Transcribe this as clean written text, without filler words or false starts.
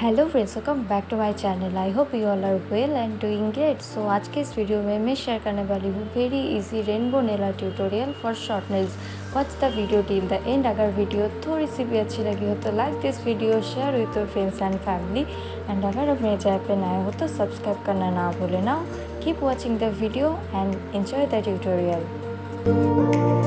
Hello friends, welcome back to my channel. I hope you all are well and doing great. So आज के इस video में मैं share करने वाली हूँ very easy rainbow nail art tutorial for short nails. Watch the video till the end. अगर video थोड़ी सी भी अच्छी लगी हो तो like this video, share with your friends and family. And अगर आप मेरे चैनल पर नए हो तो सब्सक्राइब करना ना भूलें। Now keep watching the video and enjoy the tutorial.